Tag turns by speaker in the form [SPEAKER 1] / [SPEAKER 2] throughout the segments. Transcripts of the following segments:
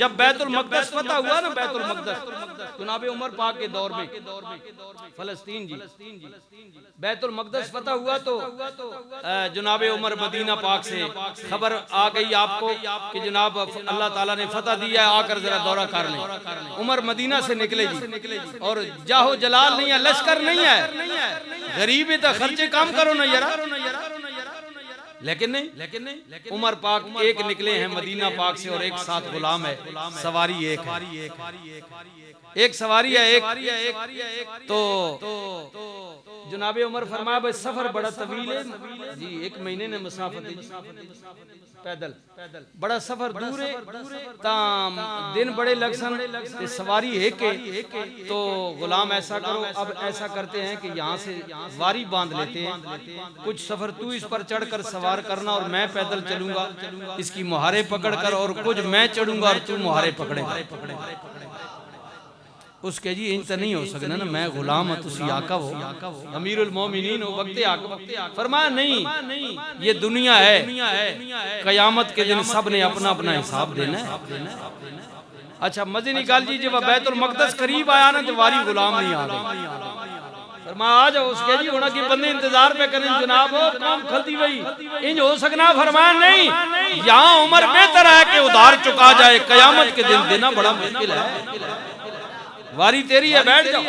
[SPEAKER 1] जब बैतुल मक़दस फतह हुआ ना, बैतुल मक़दस जनाब उमर पाक के दौर में, फलस्तीन जी, बैतुल मक़दस फतह हुआ तो जनाब उमर मदीना पाक से खबर आ गई आपको कि जनाब अल्लाह ताला ने फतह दिया है, आकर जरा दौरा कर लें। उमर मदीना से निकले जी, और जाहो जलाल नहीं है, लश्कर नहीं है, गरीब है तो खर्चे कम करो ना यार। लेकिन नहीं, उमर पाक एक निकले हैं मदीना पाक से, और एक साथ गुलाम है, सवारी एक सवारी है एक। तो जनाब उमर फरमाया भाई सफर बड़ा तवील है जी, 1 महीने ने मुसाफत पैदल, बड़ा सफर दूर है, ताम दिन बड़े लगसन, सवारी है के। तो गुलाम ऐसा करो, अब ऐसा करते हैं कि यहाँ से वारी बांध लेते हैं, कुछ सफर तू इस पर चढ़कर सवार करना और मैं पैदल चलूंगा, इसकी मुहारे पकड़ कर, और कुछ मैं चढ़ूंगा और तू मुहारे पकड़ेगा। उसके जी इंत नहीं हो सकना ना, मैं गुलाम तुसी आका हो, अमीरुल मोमिनीन हो, वक्ते आका। फरमाया नहीं, ये दुनिया है, कयामत के दिन सब ने अपना अपना हिसाब देना है। अच्छा मजे निकाल जी, जब बैतुल मक़दस करीब आया ना, तो वारी गुलाम नहीं आ गई। फरमाया आ जाओ। उसके जी होना कि बंदे इंतजार पे करें जनाब, कौम खलती गई, इंज हो सकना। फरमाया नहीं, यहाँ उम्र बेहतर है कि उधार चुका जाए, कयामत के दिन देना बड़ा मुश्किल है, वारी तेरी है, बैठ जाओ।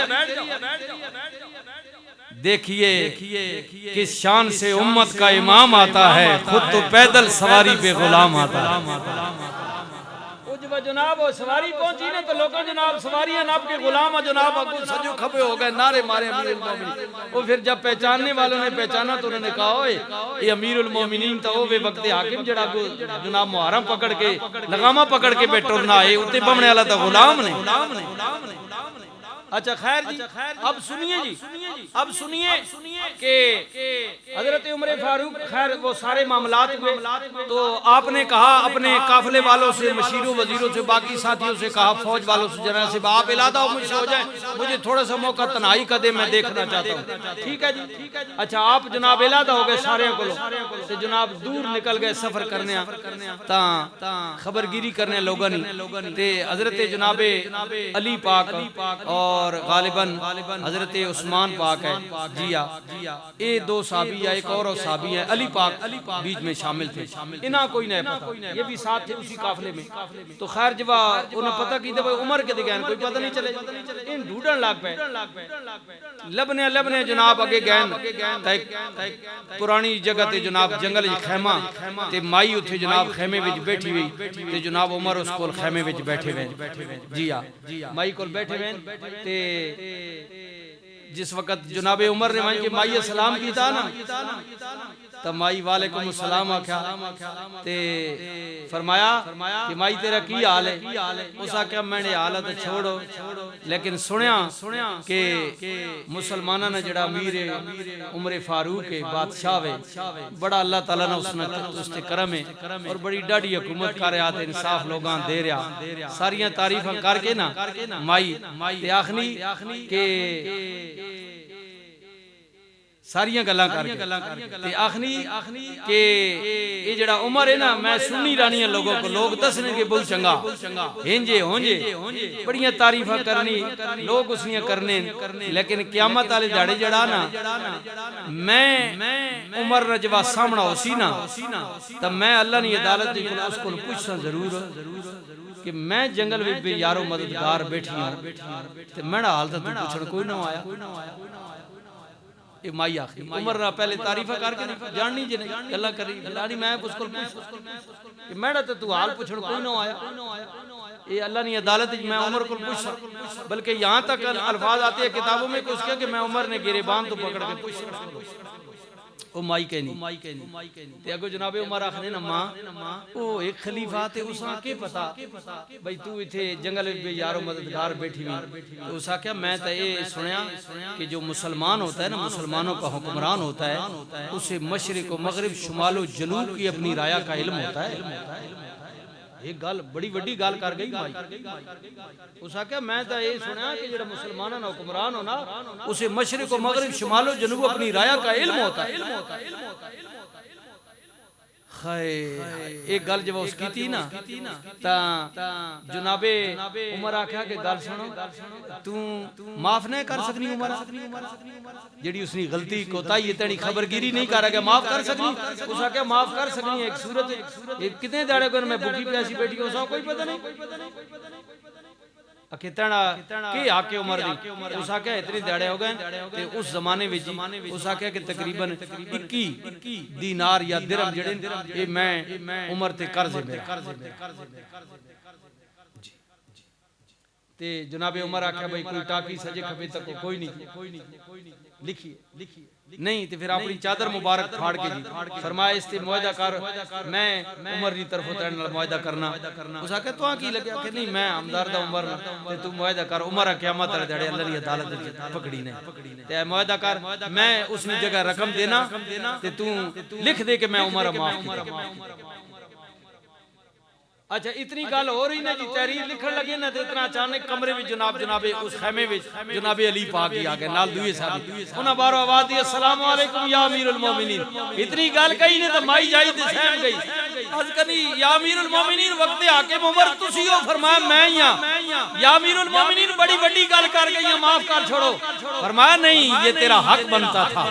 [SPEAKER 1] देखिए किस शान से उम्मत का इमाम आता है, खुद तो पैदल सवारी पे गुलाम आता है। जनाब वो सवारी पहुंची ने तो लोग जनाब सवारी नाप के गुलाम जनाब अगू सजो खपे हो गए, नारे मारे अमीरुल मोमिनीन। वो फिर जब पहचानने वालों ने पहचाना तो उन्होंने कहा ओए ये अमीरुल मोमिनीन तो वो वे वक्त हाकिम जड़ा जनाब मुहर्रम पकड़ के लगामा पकड़ के बैठो ना आए, उत्ते बमने वाला तो गुलाम ने। अच्छा खैर जी, अब सुनिए जी, अब सुनिए कि हजरत उमर फारूक खैर वो सारे मामलात हुए, तो आपने कहा अपने काफिले वालों से, मशीरों वजीरों से, बाकी साथियों से कहा, फौज वालों से जरा से आप इलादा हो मुझसे हो जाए, मुझे थोड़ा सा मौका तन्हाई का दे, मैं देखना चाहता हूँ। ठीक है जी। अच्छा आप जनाब इलादा हो गए सारे को, जनाब दूर निकल गए सफर करने, खबरगिरी करने लोगों ने। हजरत जनाबे अली पाक और गालिबन हजरत उस्मान पाक है जिया, ये 2 साहबी है, एक और साहबी है, अली पाक बीच में शामिल थे, इना कोई नहीं पता, ये भी साथ थे उसी काफिले में। तो खैर जब उन्हें पता की भाई उमर के दिखान कोई पता नहीं चले, इन ढूंढन लग पे, लबने जनाब अगे गए पुरानी जगह ते जनाब जंगल खैमा ते माई उथे जनाब खैमे विच बैठी हुई ते जनाब उमर उस कोल खैमे विच बैठे हुए जिया, माई कोल बैठे हुए ते जिस वक्त जनाबे उमर ने माई सलाम किया ना, तब माई वालेकुम सलाम आख्या ते फरमाया कि माई तेरा की हाल है। उस आख्या मैंने हालत छोड़ो, लेकिन सुनिया कि मुसलमाना ने जड़ा अमीर उमर फारूक है, बादशाह है, बड़ा अल्लाह ताला ने उसने करम है और बड़ी डाढ़ी हुकूमत कर रहा है, इंसाफ लोगां दे रहा, सारियां तारीफां करके ना माई आखनी के सारियां गल्लां करके आखनी के ये जड़ा उमर है ना, मैं सुननी रानी लोगों को, लोग दसने के बुल चंगा हेंजे होंजे, बड़ियां तारीफा करनी लोग उसनियां करने, लेकिन क़यामत वाले दिहाड़े जड़ा ना मैं उमर रजवा सामना होसी ना, तब मैं अल्लाह ने अदालत दी उसको पूछसा जरूर कि मैं जंगल में यारो मददगार बैठी हूं, मेरा हाल तो पूछण कोई ना आया। माई आखी उमर ना पहले तारीफा करके जाननी जी गल्ला करी लानी, मैं उसको पूछ मैडा तो तू हाल पूछण कोई ना आया, ये अल्लाह ने अदालत मैं उमर को पूछ, बल्कि यहाँ तक अल्फाज आते हैं किताबों में उसके कि मैं उमर ने गिरेबान तो पकड़ के पूछ, ओ माई कहनी ते अगो जनाबे उमर आखने ना मां ओ एक खलीफा ते उसा के पता भाई तू इथे जंगल में यारो मददगार बैठी हुई, तो उसा क्या मैं तो ये सुनया कि जो मुसलमान होता है ना, मुसलमानों का हुक्मरान होता है, उसे मशरिक व मगरिब शुमालो जनूब की अपनी राया का इल्म होता है। एक गाल बड़ी वड्डी गाल कर गई माई, उस आख्या मैं तो ये सुना कि जो मुसलमाना ना हुक्मरान हो ना, उसे मशरिक व मगरिब शुमालो जनूब अपनी राया का इल्म होता है। एक गल जब उसकी थी ना ता जनाबे उमर आख्या कि गल सुनो तू माफ नहीं कर सकनी उमर जेड़ी उसनी गलती कोताही है तेरी खबरगिरी नहीं कर गया माफ कर सकनी उस आख्या माफ कर सकनी एक सूरत एक कितने दाड़े को मैं भूखी प्यासी बैठी हूं सा कोई पता नहीं अकेतना के आके उमर दी उस आख्या इतने दाड़े हो गए ते उस जमाने विच उस आख्या कि तकरीबन 21 दीनार या दिरहम जेड़े ये मैं उमर ते कर्ज है ते जनाबे उमर आख्या भाई कोई टाकी सजे खबे तक कोई नहीं लिखिए नहीं तो फिर अपनी चादर मुबारक फाड़ के दी फरमाया इससे मुआहदा कर मैं उमर की तरफ तेरे नाल मुआहदा करना उस आखे तो की लगे कि नहीं मैं हमदर्द उमर ते तू मुआहदा कर उमर क़यामत वाले दिहाड़े अल्लाह की अदालत पकड़ी ने ते मुआहदा कर मैं उसनी जगह रकम देना ते तू लिख दे कि मैं उमर माफ अच्छा इतनी गल हो रही ना जी तहरीर लिखन लगे ना तो इतना अचानक कमरे में जनाबे उस खैमे में जनाबे अली पाक ही आ गए नाल दुए साहब उन्हें बारो आवाज दी अस्सलाम वालेकुम या अमीरुल मोमिनीन इतनी गल कही ने तो माई जाई ते सहम गई आज कनी या अमीरुल मोमिनीन वक्त हाकिम उमर तुसी हो फरमाया मैं ही हां या अमीरुल मोमिनीन बड़ी बड़ी गल कर गई माफ कर छोड़ो फरमाया नहीं ये तेरा हक बनता था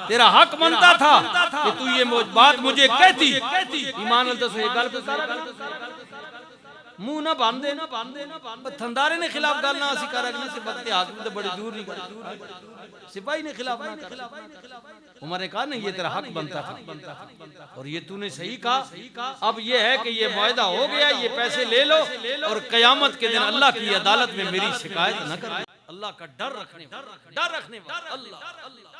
[SPEAKER 1] तेरा हक बनता था कि तू ये बात मुझे कहती ईमान अल तो ये गल को सारा मुंह ना बांध दे थंदारे ने खिलाफ गल ना असी कर अगले से वक्त हाकिम तो बड़ी दूर नहीं सिपाही ने खिलाफ ना कर उमर ने कहा नहीं ये तेरा हक बनता था और ये तूने सही कहा अब ये है कि ये मुआहदा हो गया ये पैसे ले लो और कयामत के दिन अल्लाह की अदालत में मेरी शिकायत न कर अल्लाह का डर रखने अल्लाह